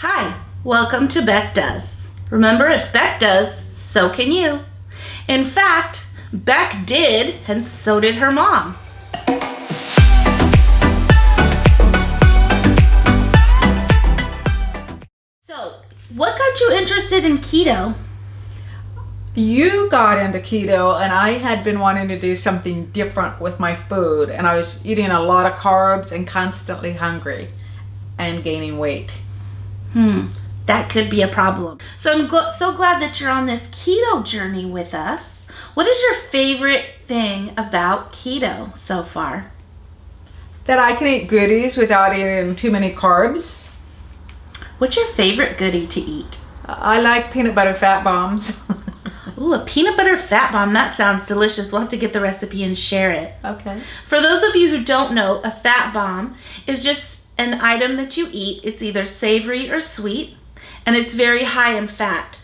Hi, welcome to Beck Does. Remember, if Beck does, so can you. In fact, Beck did, and so did her mom. So, what got you interested in keto? You got into keto, and I had been wanting to do something different with my food, and I was eating a lot of carbs and constantly hungry and gaining weight. That could be a problem. So I'm so glad that you're on this keto journey with us. What is your favorite thing about keto so far? That I can eat goodies without eating too many carbs. What's your favorite goodie to eat? I like peanut butter fat bombs. Ooh, a peanut butter fat bomb. That sounds delicious. We'll have to get the recipe and share it. Okay. For those of you who don't know, a fat bomb is just an item that you eat. It's either savory or sweet, and it's very high in fat.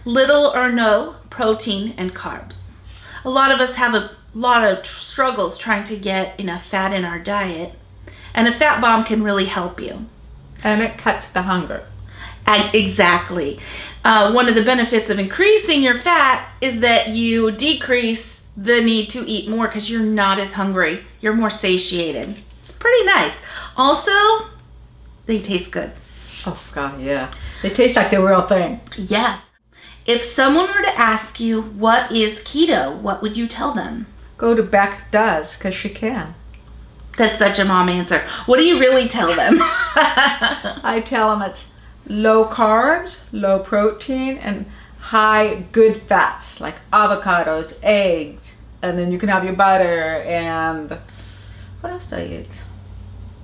Little or no protein and carbs. A lot of us have a lot of struggles trying to get enough fat in our diet, and a fat bomb can really help you. And it cuts the hunger. And exactly. One of the benefits of increasing your fat is that you decrease the need to eat more because you're not as hungry. You're more satiated. It's pretty nice. Also, they taste good. Oh God, yeah. They taste like the real thing. Yes. If someone were to ask you, what is keto, what would you tell them? Go to Beck Does, because she can. That's such a mom answer. What do you really tell them? I tell them it's low carbs, low protein, and high good fats like avocados, eggs, and then you can have your butter and what else do I use?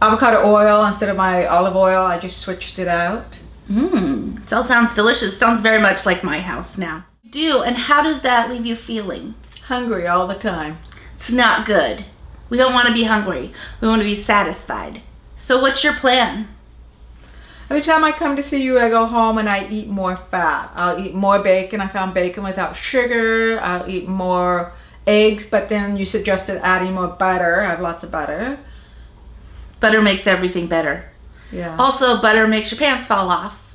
Avocado oil instead of my olive oil. I just switched it out. It all sounds delicious. Sounds very much like my house now. And how does that leave you feeling? Hungry all the time. It's not good. We don't want to be hungry. We want to be satisfied. So what's your plan? Every time I come to see you, I go home and I eat more fat. I'll eat more bacon. I found bacon without sugar. I'll eat more eggs, but then you suggested adding more butter. I have lots of butter. Butter makes everything better. Yeah. Also, butter makes your pants fall off.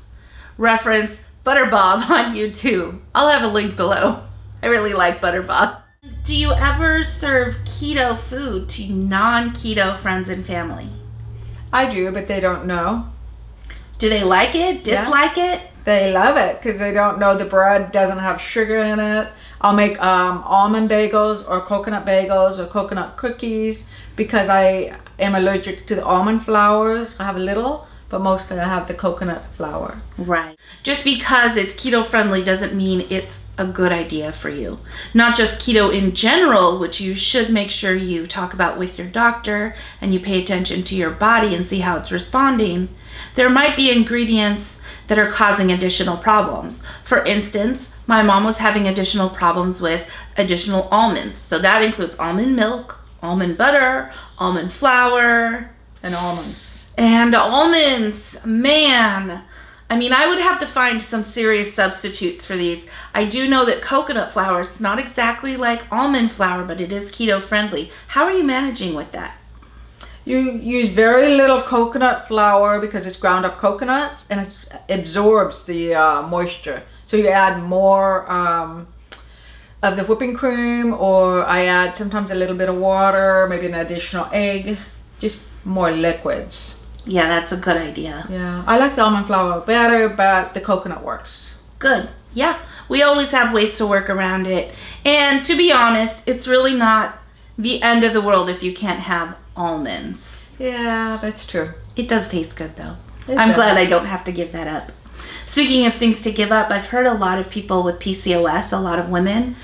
Reference Butter Bob on YouTube. I'll have a link below. I really like Butter Bob. Do you ever serve keto food to non-keto friends and family? I do, but they don't know. Do they like it? Dislike it? They love it because they don't know the bread doesn't have sugar in it. I'll make almond bagels or coconut cookies because I am allergic to the almond flours. I have a little, but mostly I have the coconut flour. Right. Just because it's keto friendly doesn't mean it's a good idea for you. Not just keto in general, which you should make sure you talk about with your doctor and you pay attention to your body and see how it's responding. There might be ingredients that are causing additional problems. For instance, my mom was having additional problems with additional almonds. So that includes almond milk, almond butter, almond flour, And almonds. and almonds. Man, I mean, I would have to find some serious substitutes for these. I do know that coconut flour, it's not exactly like almond flour, but it is keto friendly. How are you managing with that? You use very little coconut flour because it's ground up coconuts and it absorbs the moisture. So you add more of the whipping cream, or I add sometimes a little bit of water, maybe an additional egg, just more liquids. Yeah, that's a good idea. Yeah, I like the almond flour better, but the coconut works. Good. Yeah, we always have ways to work around it. And to be honest, it's really not the end of the world if you can't have almonds. Yeah, that's true. It does taste good though. It I'm does. glad I don't have to give that up. Speaking of things to give up, I've heard a lot of people with PCOS, a lot of women,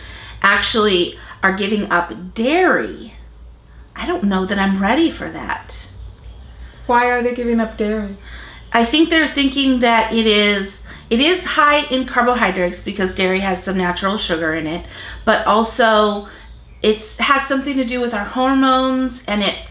actually are giving up dairy. I don't know that I'm ready for that. Why are they giving up dairy? I think they're thinking that it is high in carbohydrates because dairy has some natural sugar in it, but also it has something to do with our hormones, and it's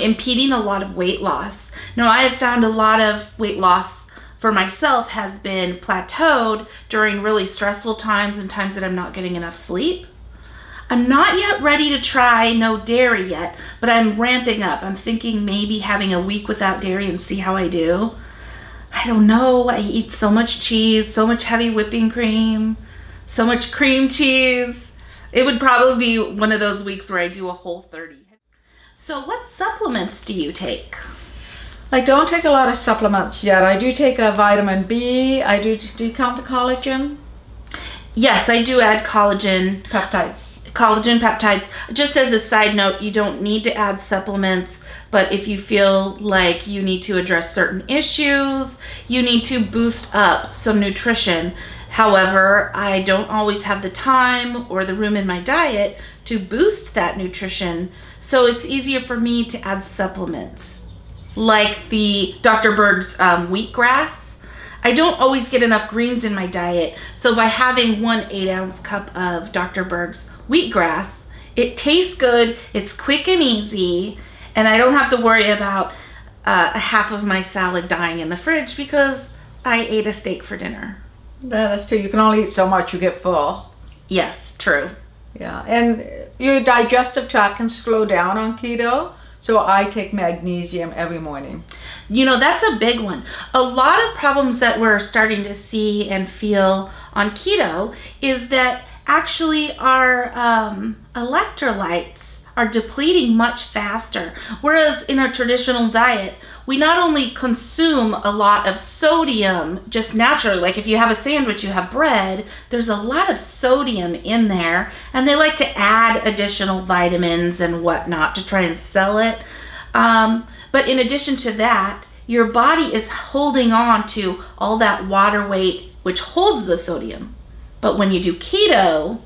impeding a lot of weight loss. Now, I have found a lot of weight loss for myself has been plateaued during really stressful times and times that I'm not getting enough sleep. I'm not yet ready to try no dairy yet, but I'm ramping up. I'm thinking maybe having a week without dairy and see how I do. I don't know. I eat so much cheese, so much heavy whipping cream, so much cream cheese. It would probably be one of those weeks where I do a Whole30. So what supplements do you take? I don't take a lot of supplements yet. I do take a vitamin B. Do you count the collagen? Yes, I do add collagen. Peptides. Collagen peptides. Just as a side note, you don't need to add supplements, but if you feel like you need to address certain issues, you need to boost up some nutrition. However, I don't always have the time or the room in my diet to boost that nutrition, so it's easier for me to add supplements. Like the Dr. Berg's wheatgrass. I don't always get enough greens in my diet, so by having 1 8-ounce cup of Dr. Berg's wheatgrass, it tastes good, it's quick and easy, and I don't have to worry about half of my salad dying in the fridge because I ate a steak for dinner. Yeah, that's true. You can only eat so much, you get full. Yes, true. Yeah, and your digestive tract can slow down on keto, so I take magnesium every morning. You know, that's a big one. A lot of problems that we're starting to see and feel on keto is that actually our electrolytes are depleting much faster. Whereas in a traditional diet, we not only consume a lot of sodium just naturally, like if you have a sandwich, you have bread, there's a lot of sodium in there, and they like to add additional vitamins and whatnot to try and sell it. But in addition to that, your body is holding on to all that water weight, which holds the sodium. But when you do keto,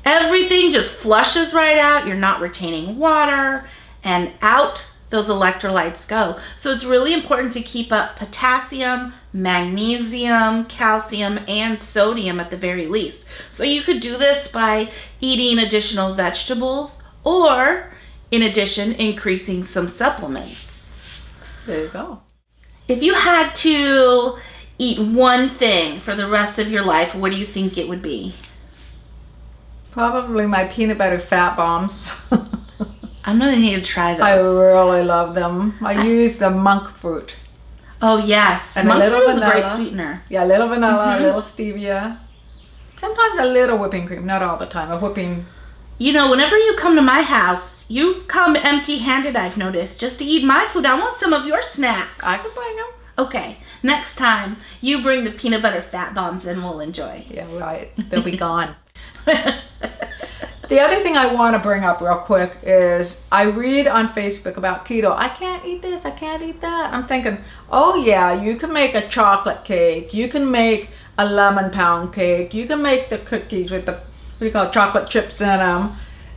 everything just flushes right out. You're not retaining water, and out those electrolytes go. So it's really important to keep up potassium, magnesium, calcium, and sodium at the very least. So you could do this by eating additional vegetables, or in addition, increasing some supplements. There you go. If you had to eat one thing for the rest of your life, what do you think it would be? Probably my peanut butter fat bombs. I'm gonna need to try those. I really love them. I use the monk fruit. Oh yes, And monk a little fruit is a vanilla. great sweetener. Yeah, a little vanilla, Mhm. a little stevia. Sometimes a little whipping cream, not all the time. A whipping. You know, whenever you come to my house, you come empty-handed, I've noticed, just to eat my food. I want some of your snacks. I can bring them. Okay, next time you bring the peanut butter fat bombs and we'll enjoy. Yeah, right. They'll be gone. The other thing I want to bring up real quick is I read on Facebook about keto. I can't eat this, I can't eat that. I'm thinking, oh yeah, you can make a chocolate cake. You can make a lemon pound cake. You can make the cookies with the, what do you call it, chocolate chips in them.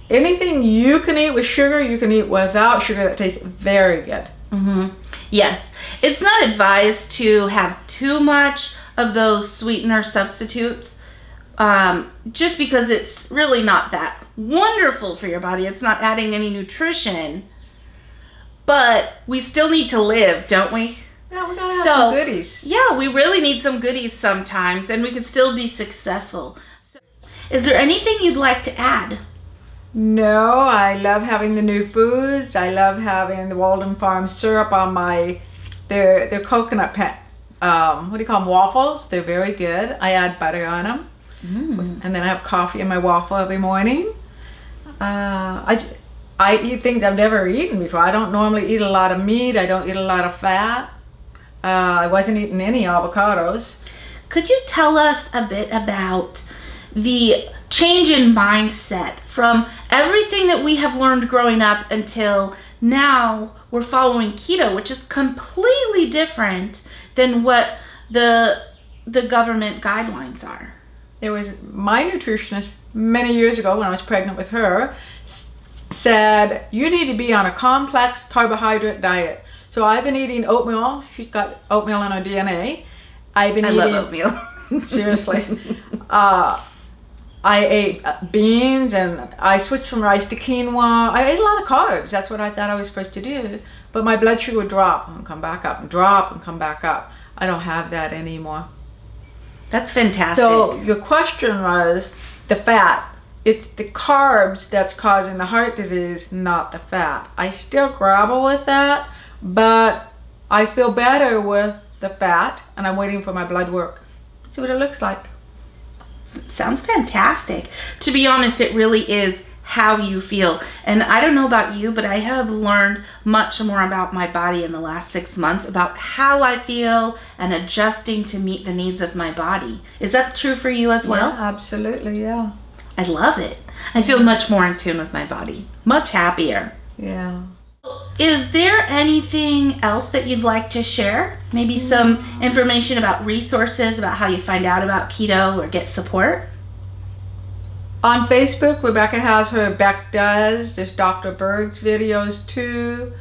Anything you can eat with sugar, you can eat without sugar that tastes very good. Mm-hmm. Yes, it's not advised to have too much of those sweetener substitutes, just because it's really not that wonderful for your body. It's not adding any nutrition, but we still need to live, don't we? Yeah, we gotta have some goodies. Yeah, we really need some goodies sometimes, and we can still be successful. So, is there anything you'd like to add? No, I love having the new foods. I love having the Walden Farm syrup on my, their coconut what do you call them, waffles. They're very good. I add butter on them. And then I have coffee in my waffle every morning. I eat things I've never eaten before. I don't normally eat a lot of meat. I don't eat a lot of fat. I wasn't eating any avocados. Could you tell us a bit about the change in mindset from everything that we have learned growing up until now we're following keto, which is completely different than what the government guidelines are? There was my nutritionist many years ago when I was pregnant with her said you need to be on a complex carbohydrate diet. So I've been eating oatmeal. She's got oatmeal in her DNA. I love oatmeal. Seriously. I ate beans, and I switched from rice to quinoa. I ate a lot of carbs. That's what I thought I was supposed to do. But my blood sugar would drop and come back up, and drop and come back up. I don't have that anymore. That's fantastic. So your question was the fat. It's the carbs that's causing the heart disease, not the fat. I still grapple with that, but I feel better with the fat, and I'm waiting for my blood work. See what it looks like. Sounds fantastic. To be honest, it really is how you feel. And I don't know about you, but I have learned much more about my body in the last 6 months about how I feel and adjusting to meet the needs of my body. Is that true for you as well? Yeah, absolutely, yeah. I love it. I feel much more in tune with my body. Much happier. Yeah. Is there anything else that you'd like to share? Maybe some information about resources, about how you find out about keto or get support? On Facebook, Rebecca has her Beck Does. There's Dr. Berg's videos too.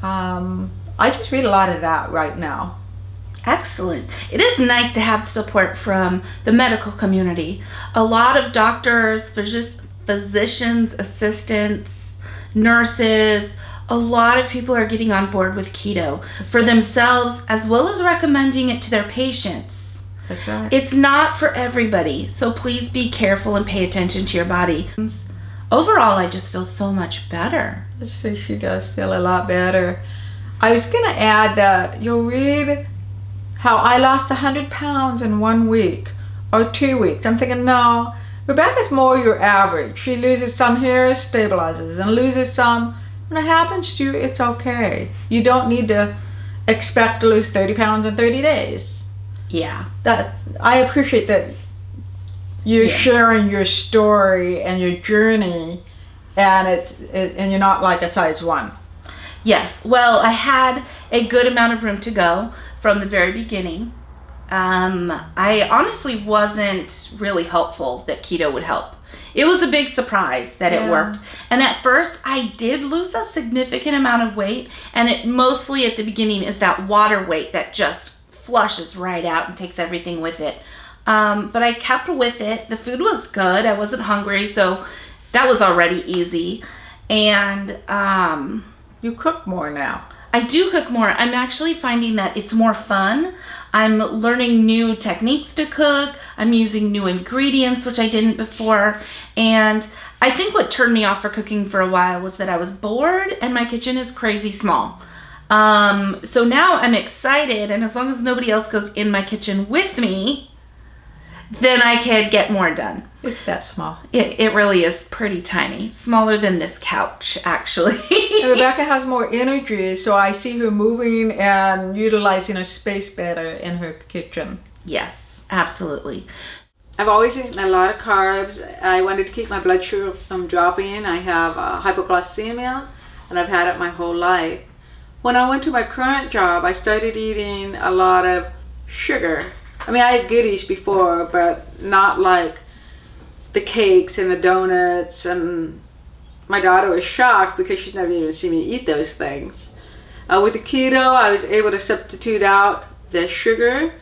I just read a lot of that right now. Excellent. It is nice to have support from the medical community. A lot of doctors, physicians, assistants, nurses, a lot of people are getting on board with keto for themselves as well as recommending it to their patients. That's right. It's not for everybody, so please be careful and pay attention to your body. Overall, I just feel so much better. So she does feel a lot better. I was going to add that you'll read how I lost 100 pounds in 1 week or 2 weeks. I'm thinking, no, Rebecca's more your average. She loses some hair, stabilizes, and loses some. When it happens to you, it's okay. You don't need to expect to lose 30 pounds in 30 days. Yeah. That I appreciate that you're sharing your story and your journey, and and you're not like a size 1. Yes. Well, I had a good amount of room to go from the very beginning. I honestly wasn't really hopeful that keto would help. It was a big surprise that it worked. And at first, I did lose a significant amount of weight, and it mostly at the beginning is that water weight that just flushes right out and takes everything with it. But I kept with it. The food was good. I wasn't hungry, so that was already easy. And you cook more now. I do cook more. I'm actually finding that it's more fun. I'm learning new techniques to cook. I'm using new ingredients, which I didn't before. And I think what turned me off for cooking for a while was that I was bored and my kitchen is crazy small. So now I'm excited, and as long as nobody else goes in my kitchen with me, then I can get more done. It's that small. It really is pretty tiny. Smaller than this couch, actually. And Rebecca has more energy, so I see her moving and utilizing her space better in her kitchen. Yes, absolutely. I've always eaten a lot of carbs. I wanted to keep my blood sugar from dropping. I have hypoglycemia, and I've had it my whole life. When I went to my current job, I started eating a lot of sugar. I mean, I had goodies before, but not like the cakes and the donuts. And my daughter was shocked because she's never even seen me eat those things. With the keto, I was able to substitute out the sugar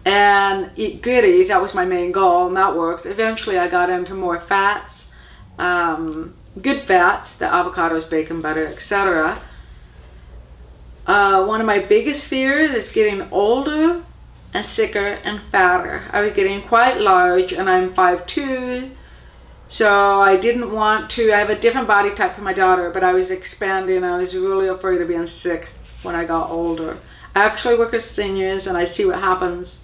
and eat goodies. That was my main goal, and that worked. Eventually, I got into more fats, good fats, the avocados, bacon, butter, etc. One of my biggest fears is getting older and sicker and fatter. I was getting quite large, and I'm 5'2", so I didn't want to. I have a different body type from my daughter, but I was expanding. I was really afraid of being sick when I got older. I actually work with seniors, and I see what happens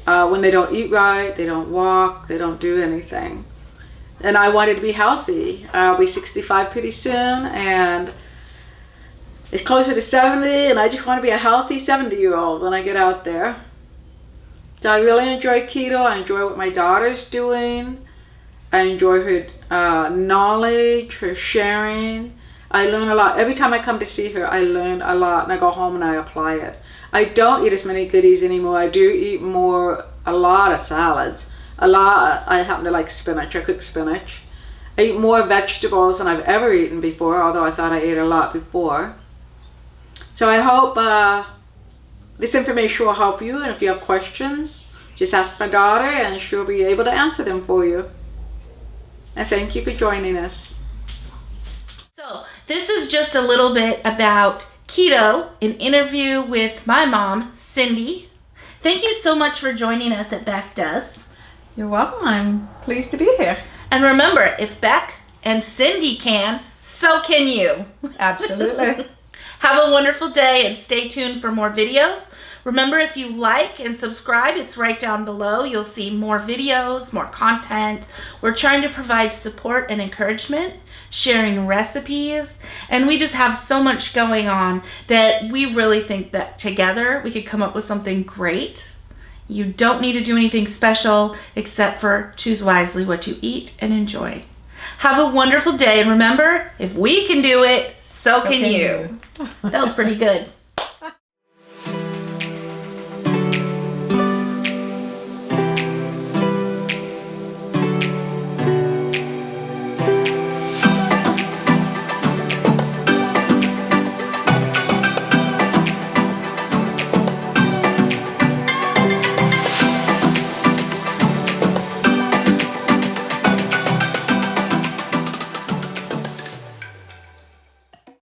when they don't eat right, they don't walk, they don't do anything. And I wanted to be healthy. I'll be 65 pretty soon, and it's closer to 70, and I just want to be a healthy 70-year-old when I get out there. So I really enjoy keto. I enjoy what my daughter's doing. I enjoy her knowledge, her sharing. I learn a lot. Every time I come to see her, I learn a lot, and I go home and I apply it. I don't eat as many goodies anymore. I do eat a lot of salads. I happen to like spinach. I cook spinach. I eat more vegetables than I've ever eaten before, although I thought I ate a lot before. So I hope this information will help you, and if you have questions, just ask my daughter and she'll be able to answer them for you. And thank you for joining us. So this is just a little bit about keto, an interview with my mom, Cindy. Thank you so much for joining us at Beck Does. You're welcome. I'm pleased to be here. And remember, if Beck and Cindy can, so can you. Absolutely. Have a wonderful day and stay tuned for more videos. Remember, if you like and subscribe, it's right down below. You'll see more videos, more content. We're trying to provide support and encouragement, sharing recipes, and we just have so much going on that we really think that together we could come up with something great. You don't need to do anything special except for choose wisely what you eat and enjoy. Have a wonderful day, and remember, if we can do it, so can you. That was pretty good.